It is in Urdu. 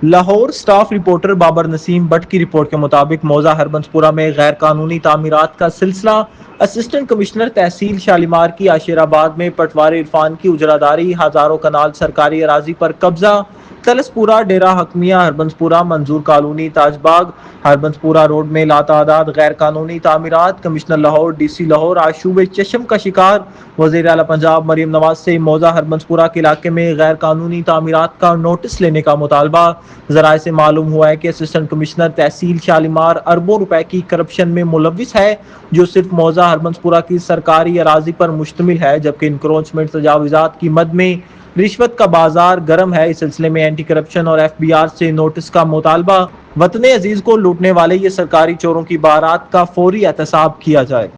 Lahore staff reporter Babar Naseem but کی رپورٹ کے مطابق موضع ہربنسپورہ میں غیر قانونی تعمیرات کا سلسلہ اسسٹنٹ کمشنر تحصیل شالیمار کی عاشر آباد میں پٹواری عرفان کی اجراداری، ہزاروں کنال سرکاری اراضی پر قبضہ، تلسپورہ، ڈیرہ حکمیہ ہربنسپورہ، منظور کالونی، تاج باغ ہربنسپورہ روڈ میں لاتعداد غیر قانونی تعمیرات۔ Commissioner Lahore, D C Lahore آشوب چشم کا شکار وزیر اعلیٰ پنجاب مریم نواز سے موضع ہربنسپورہ کے علاقے میں غیر قانونی تعمیرات کا نوٹس لینے کا مطالبہ۔ ذرائع سے معلوم ہوا ہے کہ اسسٹنٹ کمشنر تحصیل شالیمار اربوں روپے کی کرپشن میں ملوث ہے، جو صرف موضع ہربنسپورہ کی سرکاری اراضی پر مشتمل ہے، جبکہ انکروچمنٹ تجاوزات کی مد میں رشوت کا بازار گرم ہے۔ اس سلسلے میں اینٹی کرپشن اور ایف بی آر سے نوٹس کا مطالبہ۔ وطن عزیز کو لوٹنے والے یہ سرکاری چوروں کی بارات کا فوری احتساب کیا جائے۔